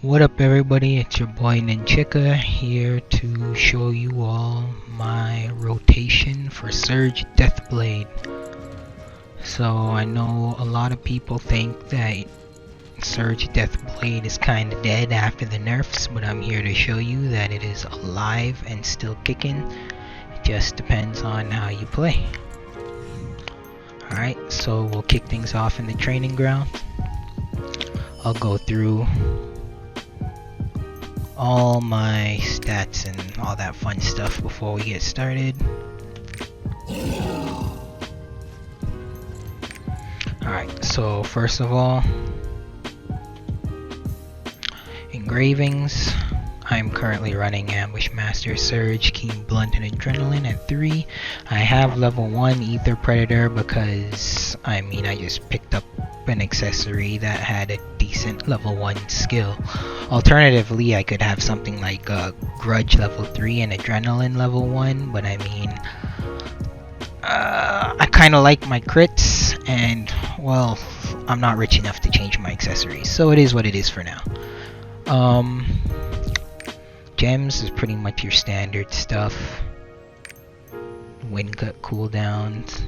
What up everybody, it's your boy Ninshika here to show you all my rotation for Surge DeathBlade. So I know a lot of people think that Surge DeathBlade is kinda dead after the nerfs, but I'm here to show you that it is alive and still kicking. It just depends on how you play. Alright, so we'll kick things off in the training ground. I'll go through all my stats and all that fun stuff before we get started. Alright, so first of all, Engravings. I'm currently running Ambush Master, Surge, Keen Blunt, and Adrenaline at 3. I have level 1 Ether Predator because, I just picked up an accessory that had a decent level 1 skill. Alternatively, I could have something like Grudge level 3 and Adrenaline level 1, but I kinda like my crits, and, well, I'm not rich enough to change my accessories, so it is what it is for now. Gems is pretty much your standard stuff. Wind cut cooldowns.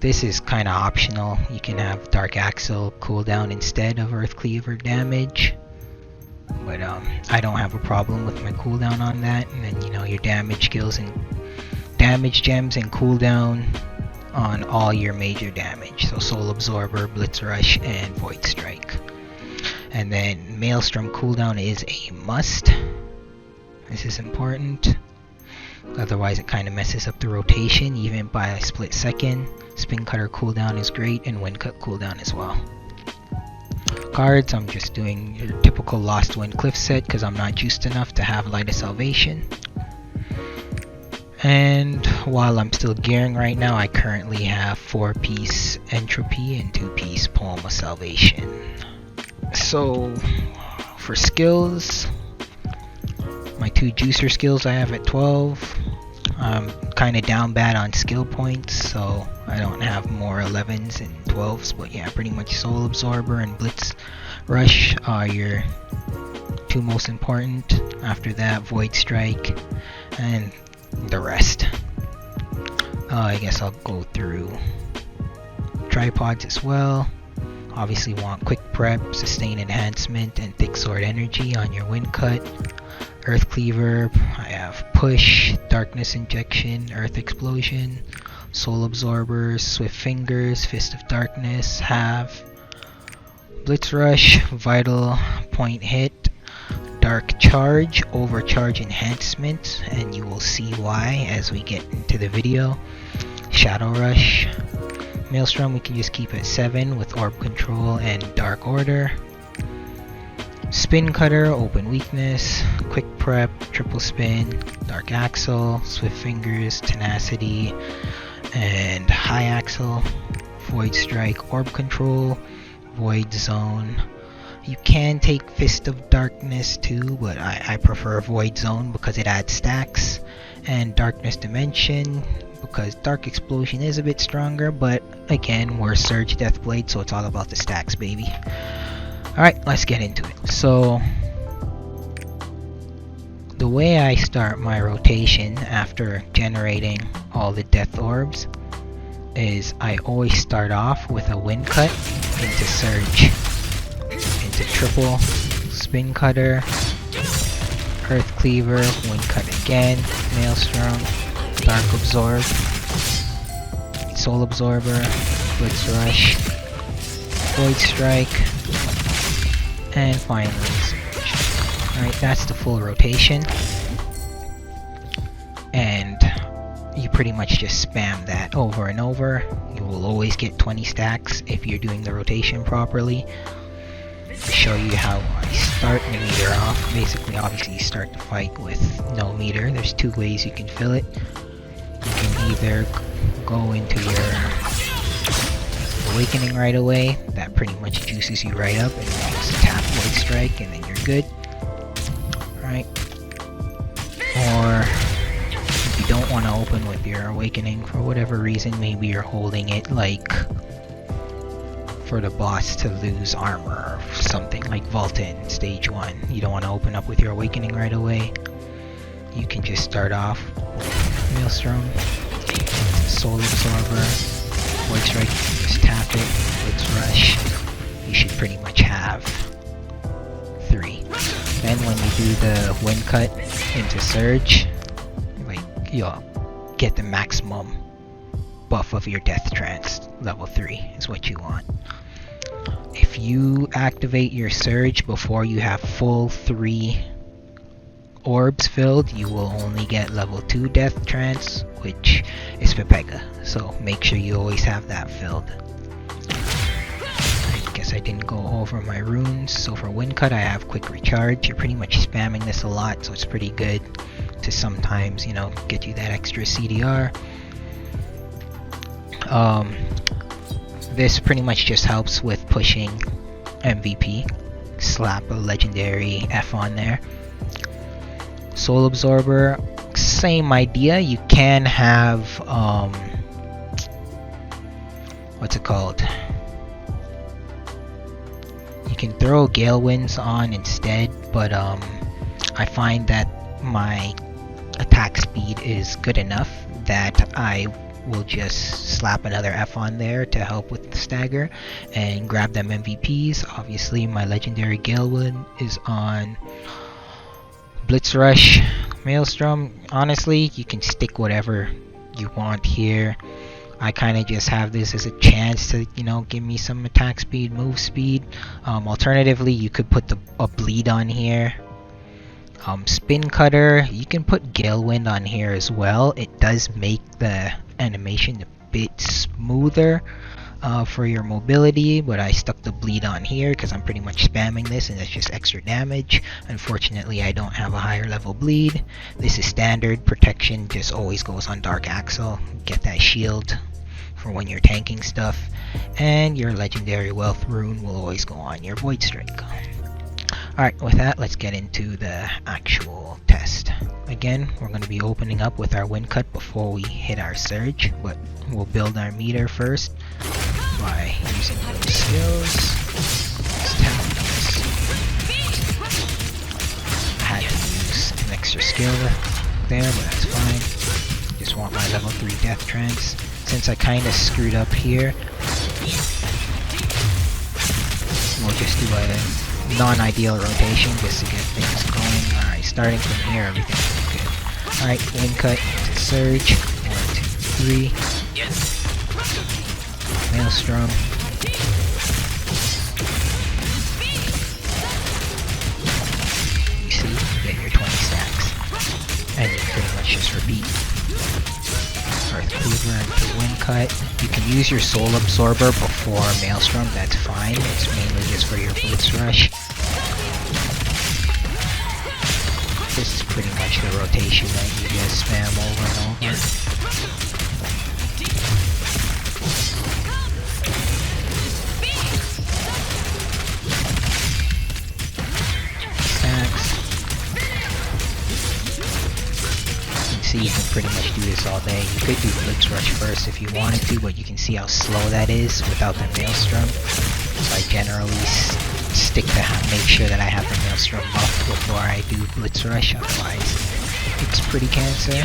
This is kinda optional. You can have Dark Axle cooldown instead of Earth Cleaver damage. But I don't have a problem with my cooldown on that. And then your damage skills and damage gems and cooldown on all your major damage. So Soul Absorber, Blitz Rush, and Void Strike. And then Maelstrom cooldown is a must. This is important. Otherwise it kind of messes up the rotation even by a split second. Spin Cutter cooldown is great, and Wind Cut cooldown as well. Cards, I'm just doing your typical Lost Wind Cliff set because I'm not juiced enough to have Light of Salvation. And while I'm still gearing right now, I currently have 4-piece Entropy and 2-piece Poem of Salvation. So for skills, my 2 juicer skills I have at 12. I'm kind of down bad on skill points, so I don't have more 11s and 12s, but yeah, pretty much Soul Absorber and Blitz Rush are your 2 most important. After that, Void Strike and the rest. I guess I'll go through tripods as well. Obviously want Quick Prep, Sustain Enhancement, and Thick Sword Energy on your Wind Cut. Earth Cleaver, I have Push, Darkness Injection, Earth Explosion, Soul Absorber, Swift Fingers, Fist of Darkness, have Blitz Rush, Vital Point Hit, Dark Charge, Overcharge Enhancement, and you will see why as we get into the video. Shadow Rush. Maelstrom we can just keep at 7 with Orb Control and Dark Order. Spin Cutter, Open Weakness, Quick Prep, Triple Spin, Dark Axle, Swift Fingers, Tenacity, and High Axle. Void Strike, Orb Control, Void Zone. You can take Fist of Darkness too, but I prefer Void Zone because it adds stacks. And Darkness Dimension, because Dark Explosion is a bit stronger, but again, we're Surge DeathBlade, so it's all about the stacks, baby. Alright, let's get into it. So, the way I start my rotation after generating all the Death Orbs is I always start off with a Wind Cut into Surge, into Triple Spin Cutter, Earth Cleaver, Wind Cut again, Maelstrom, Dark Absorb, Soul Absorber, Blitz Rush, Void Strike, and finally Surge. Alright, that's the full rotation. And you pretty much just spam that over and over. You will always get 20 stacks if you're doing the rotation properly. To show you how I start the meter off. Basically, obviously you start the fight with no meter. There's 2 ways you can fill it. You can either go into your Awakening right away, that pretty much juices you right up, and you just tap Void Strike and then you're good. Alright. Or if you don't want to open with your Awakening for whatever reason, maybe you're holding it like for the boss to lose armor or something like Volta in stage 1. You don't want to open up with your awakening right away. You can just start off Maelstrom, Soul Absorber, Void Strike, just tap it, Blitz Rush. You should pretty much have 3. Then when you do the Wind Cut into Surge, like, you'll get the maximum buff of your Death Trance. Level 3 is what you want. If you activate your Surge before you have full 3 orbs filled, you will only get level 2 Death Trance, which is for Pega. So make sure you always have that filled. I guess I didn't go over my runes. So for Wind Cut, I have Quick Recharge. You're pretty much spamming this a lot, so it's pretty good to sometimes, you know, get you that extra CDR. This pretty much just helps with pushing MVP. Slap a legendary F on there. Soul Absorber, same idea. You can have what's it called? You can throw Gale Winds on instead, but I find that my attack speed is good enough that I will just slap another F on there to help with the stagger and grab them MVPs. Obviously my legendary Gale Wind is on Blitz Rush, Maelstrom. Honestly, you can stick whatever you want here. I kind of just have this as a chance to, you know, give me some attack speed, move speed. Alternatively, you could put a bleed on here. Spin Cutter, you can put Gale Wind on here as well. It does make the animation a bit smoother for your mobility, but I stuck the bleed on here because I'm pretty much spamming this and it's just extra damage. Unfortunately, I don't have a higher level bleed. This is standard. Protection just always goes on Dark Axle. Get that shield for when you're tanking stuff, and your legendary Wealth Rune will always go on your Void Strike. Alright, with that, let's get into the actual test. Again, we're going to be opening up with our Wind Cut before we hit our Surge, but we'll build our meter first by using those skills. Let's tap this. I had to use an extra skill there, but that's fine. Just want my level 3 Death Trance. Since I kind of screwed up here, we'll just do a non-ideal rotation just to get things going. Alright, starting from here, everything's good. Alright, Wind Cut to Surge. 1, 2, 3. Maelstrom. You see, you get your 20 stacks. And you pretty much just repeat. Earth Cleaver into Wind Cut. You can use your Soul Absorber before Maelstrom, that's fine. It's mainly just for your Blitz Rush. This is pretty much the rotation that you just spam over and over. Stacks. You can pretty much do this all day. You could do Blitz Rush first if you wanted to, but you can see how slow that is without the Maelstrom. So I generally stick to make sure that I have the Maelstrom buff before I do Blitz Rush, otherwise it's pretty cancer.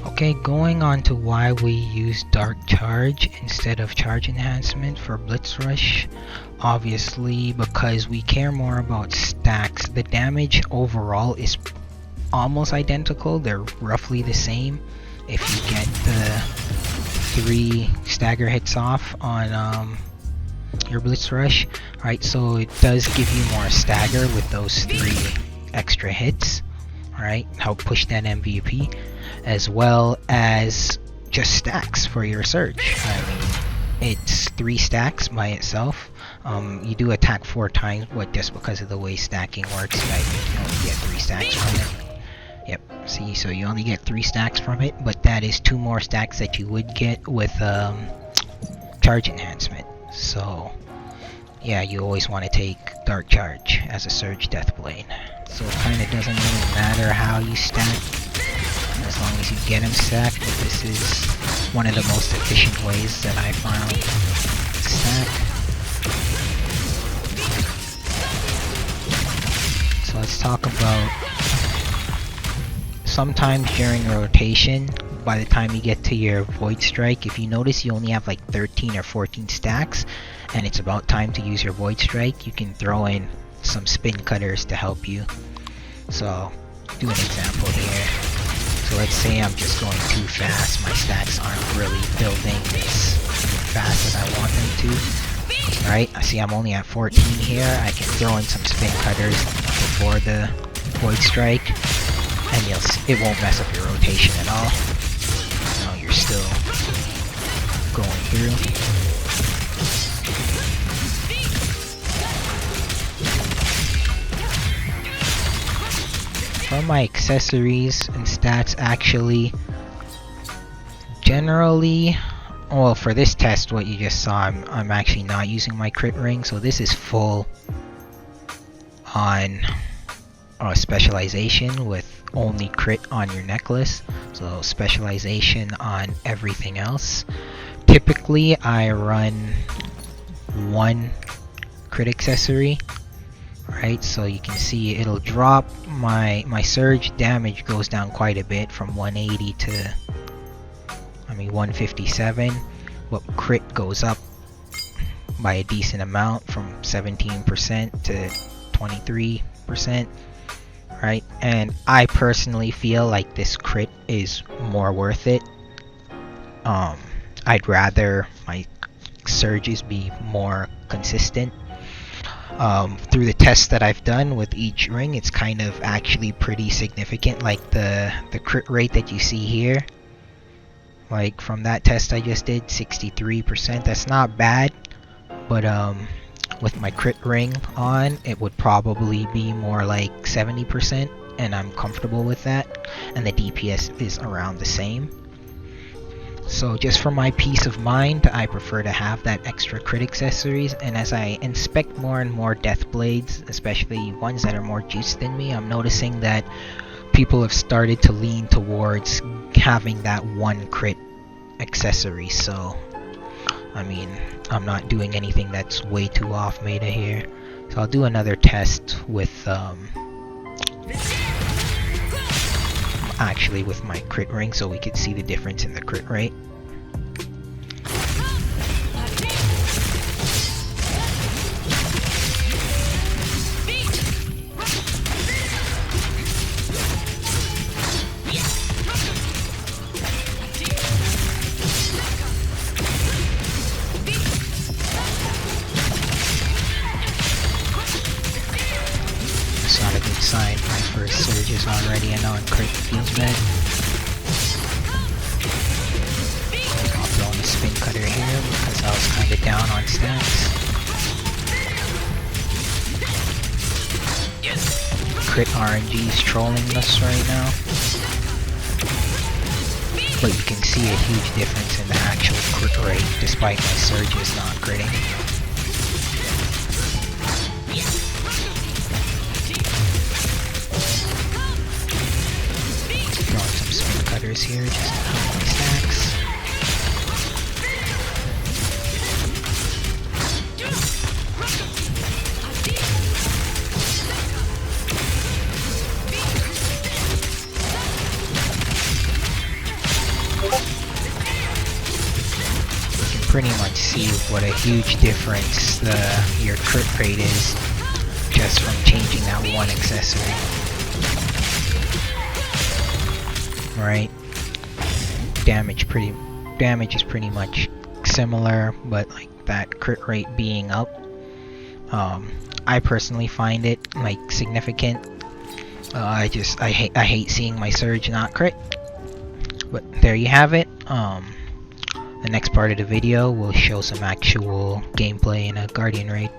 Okay, going on to why we use Dark Charge instead of Charge Enhancement for Blitz Rush. Obviously, because we care more about stacks. The damage overall is almost identical, they're roughly the same if you get the 3 stagger hits off on your Blitz Rush. Alright, so it does give you more stagger with those 3 extra hits. Alright, help push that MVP, as well as just stacks for your Surge. I mean, it's 3 stacks by itself. You do attack 4 times, but just because of the way stacking works, I think you only get 3 stacks from it. Yep, see, so you only get 3 stacks from it, but that is 2 more stacks that you would get with Charge Enhancement. So, yeah, you always want to take Dark Charge as a Surge DeathBlade. So it kind of doesn't really matter how you stack, as long as you get them stacked. But this is one of the most efficient ways that I found to stack. let's talk about sometimes during rotation, by the time you get to your Void Strike, if you notice you only have like 13 or 14 stacks and it's about time to use your Void Strike, you can throw in some spin cutters to help you. So, do an example here. So let's say I'm just going too fast, my stacks aren't really building as fast as I want them to. Right, I see I'm only at 14 here. I can throw in some spin cutters before the Void Strike, and it won't mess up your rotation at all. You know, you're still going through. For my accessories and stats, actually, generally, well, for this test, what you just saw, I'm actually not using my crit ring, so this is full on specialization with only crit on your necklace, so specialization on everything else. Typically, I run one crit accessory, right? So you can see it'll drop my surge damage goes down quite a bit from 180 to 157, but crit goes up by a decent amount from 17% to 23%, right? And I personally feel like this crit is more worth it. I'd rather my surges be more consistent. Through the tests that I've done with each ring, it's kind of actually pretty significant. Like the crit rate that you see here, like from that test I just did, 63%. That's not bad, but with my crit ring on, it would probably be more like 70%, and I'm comfortable with that. And the DPS is around the same. So just for my peace of mind, I prefer to have that extra crit accessories. And as I inspect more and more DeathBlades, especially ones that are more juiced than me, I'm noticing that people have started to lean towards having that one crit accessory. So I mean, I'm not doing anything that's way too off meta here. So I'll do another test with actually with my crit ring, so we could see the difference in the crit rate. Not a good sign. My first surge is already a non-crit. Feels bad. I'll throw in a spin cutter here because I was kind of down on stacks. Crit RNG is trolling us right now, but you can see a huge difference in the actual crit rate despite my surges not critting. Cutters here just to help my stacks. You can pretty much see what a huge difference your crit rate is just from changing that one accessory. Right, damage is pretty much similar, but like that crit rate being up, I personally find it like significant. I hate seeing my surge not crit. But there you have it. The next part of the video will show some actual gameplay in a Guardian raid.